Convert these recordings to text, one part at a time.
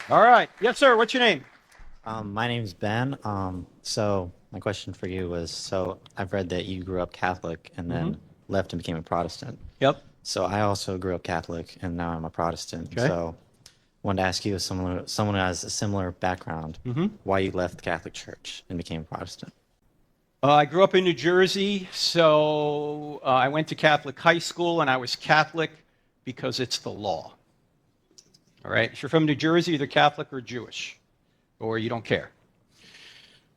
All right. Yes, sir. What's your name? My name's Ben. So my question for you was, so I've read that you grew up Catholic and Mm-hmm. then left and became a Protestant. Yep. So I also grew up Catholic and now I'm a Protestant. Okay. So wanted to ask you, as someone who has a similar background, Mm-hmm. why you left the Catholic Church and became a Protestant. I grew up in New Jersey, so I went to Catholic high school, and I was Catholic because it's the law. All right. If you're from New Jersey, either Catholic or Jewish, or you don't care.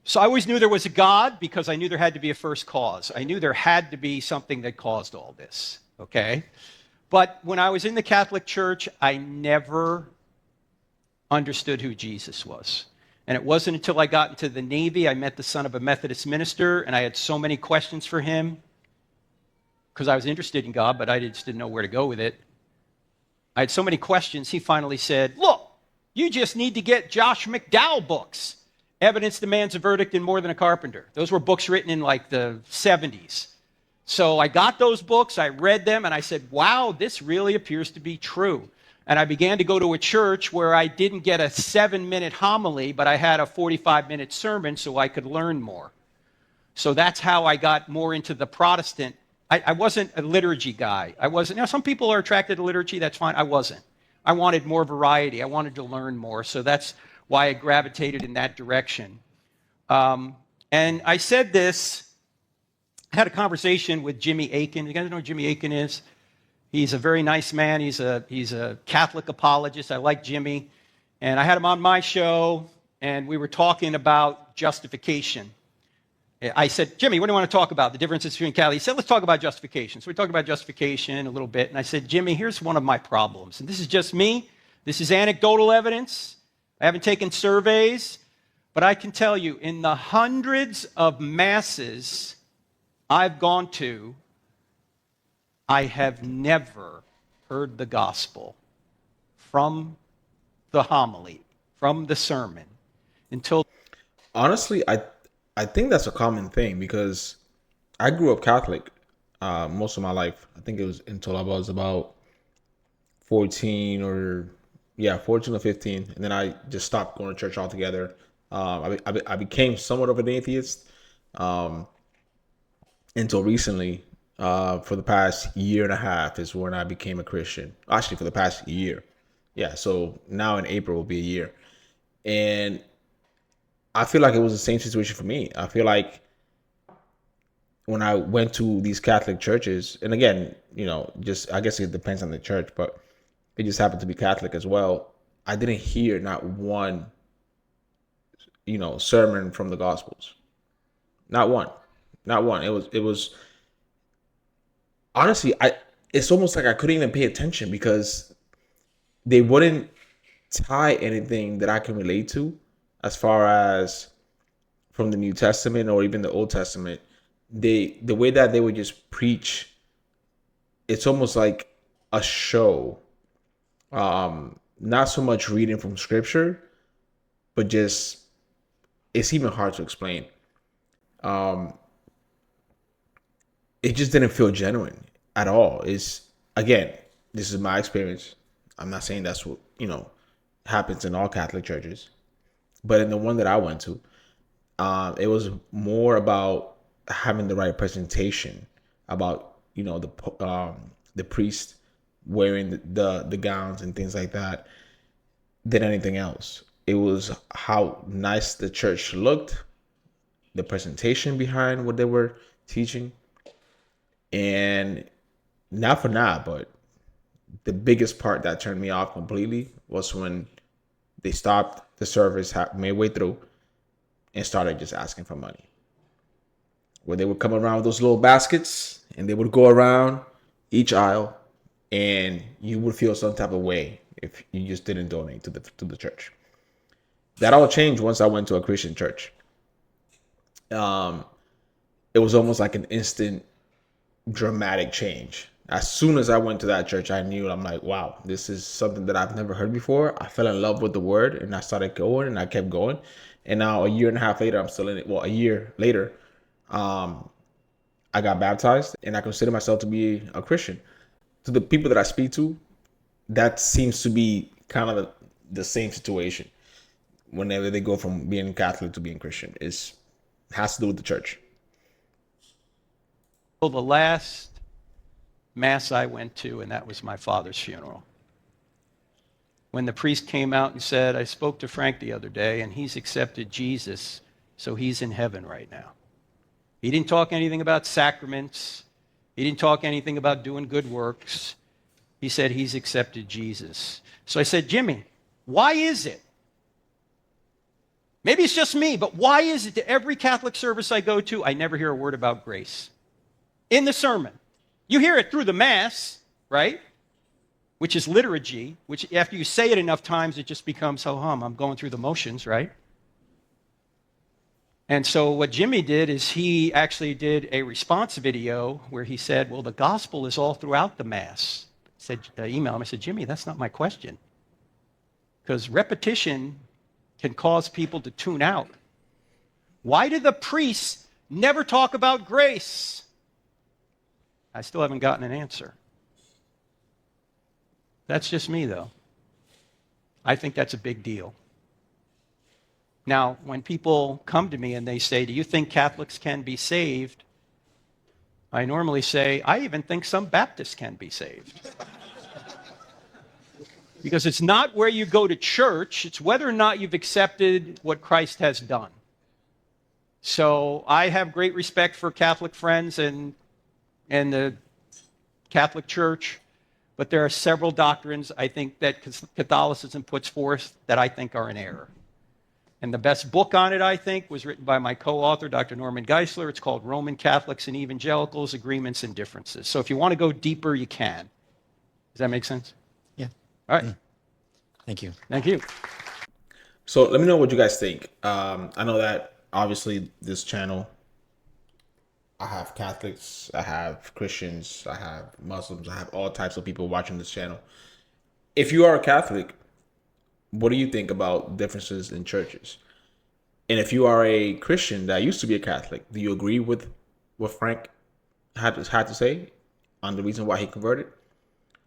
So I always knew there was a God because I knew there had to be a first cause. I knew there had to be something that caused all this. Okay. But when I was in the Catholic Church, I never understood who Jesus was. And it wasn't until I got into the Navy, I met the son of a Methodist minister, and I had so many questions for him because I was interested in God, but I just didn't know where to go with it. I had so many questions, he finally said, "Look, you just need to get Josh McDowell books. Evidence demands a verdict in More Than a Carpenter." Those were books written in like the 70s. So I got those books, I read them, and I said, wow, this really appears to be true. And I began to go to a church where I didn't get a 7-minute homily, but I had a 45-minute sermon so I could learn more. So that's how I got more into the Protestant. I wasn't a liturgy guy. I wasn't. Now, some people are attracted to liturgy, that's fine. I wasn't. I wanted more variety, I wanted to learn more. So that's why I gravitated in that direction. And I said this. I had a conversation with Jimmy Akin. You guys know who Jimmy Akin is? He's a very nice man. He's a Catholic apologist. I like Jimmy. And I had him on my show, and we were talking about justification. I said, Jimmy, what do you want to talk about? The differences between Catholic. He said, let's talk about justification. So we talked about justification a little bit. And I said, Jimmy, here's one of my problems. And this is just me. This is anecdotal evidence. I haven't taken surveys. But I can tell you, in the hundreds of masses I've gone to, I have never heard the gospel from the homily, from the sermon, until. Honestly, I think that's a common thing because I grew up Catholic most of my life. I think it was until I was about 14 or yeah, 14 or 15, and then I just stopped going to church altogether. I became somewhat of an atheist um, until recently. For the past year and a half is when I became a Christian. Actually, for the past year. Yeah, so now in April will be a year. And I feel like it was the same situation for me. I feel like when I went to these Catholic churches, and again, just I guess it depends on the church, but it just happened to be Catholic as well. I didn't hear not one, sermon from the Gospels. Not one. Not one. It was honestly, I it's almost like I couldn't even pay attention because they wouldn't tie anything that I can relate to as far as from the New Testament or even the Old Testament. The way that they would just preach, it's almost like a show. Not so much reading from scripture, but just it's even hard to explain. Um, it just didn't feel genuine at all. It's again, this is my experience. I'm not saying that's what happens in all Catholic churches, but in the one that I went to, it was more about having the right presentation, about the priest wearing the gowns and things like that, than anything else. It was how nice the church looked, the presentation behind what they were teaching, and not for now, but the biggest part that turned me off completely was when they stopped the service midway through and started just asking for money. Where they would come around with those little baskets and they would go around each aisle, and you would feel some type of way if you just didn't donate to the church. That all changed once I went to a Christian church. Um, it was almost like an instant dramatic change. As soon as I went to that church, I knew I'm like, wow, this is something that I've never heard before. I fell in love with the word and I started going and I kept going. And now a year and a half later, I'm still in it. Well, a year later, um, I got baptized and I consider myself to be a Christian. To the people that I speak to, that seems to be kind of the same situation whenever they go from being Catholic to being Christian. Has to do with the church. Well, the last mass I went to, and that was my father's funeral. When the priest came out and said, I spoke to Frank the other day, and he's accepted Jesus, so he's in heaven right now. He didn't talk anything about sacraments. He didn't talk anything about doing good works. He said he's accepted Jesus. So I said, Jimmy, why is it? Maybe it's just me, but why is it that every Catholic service I go to, I never hear a word about grace? In the sermon. You hear it through the Mass, right? Which is liturgy, which after you say it enough times, it just becomes, ho hum, I'm going through the motions, right? And so what Jimmy did is he actually did a response video where he said, well, the gospel is all throughout the Mass. I emailed him, I said, Jimmy, that's not my question. Because repetition can cause people to tune out. Why do the priests never talk about grace? I still haven't gotten an answer. That's just me, though. I think that's a big deal. Now, when people come to me and they say, do you think Catholics can be saved? I normally say, I even think some Baptists can be saved. Because it's not where you go to church, it's whether or not you've accepted what Christ has done. So I have great respect for Catholic friends and the Catholic Church, but there are several doctrines I think that Catholicism puts forth that I think are in error. And the best book on it, I think, was written by my co-author, Dr. Norman Geisler. It's called Roman Catholics and Evangelicals, Agreements and Differences. So if you want to go deeper, you can. Does that make sense? Yeah. All right. Yeah. Thank you. Thank you. So let me know what you guys think. I know that obviously this channel, I have Catholics, I have Christians, I have Muslims, I have all types of people watching this channel. If you are a Catholic, what do you think about differences in churches? And if you are a Christian that used to be a Catholic, do you agree with what Frank had to say on the reason why he converted?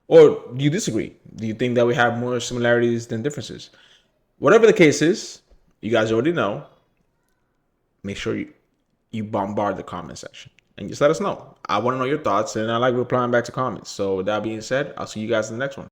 Or do you disagree? Do you think that we have more similarities than differences? Whatever the case is, you guys already know. Make sure you bombard the comment section and just let us know. I want to know your thoughts, and I like replying back to comments. So with that being said, I'll see you guys in the next one.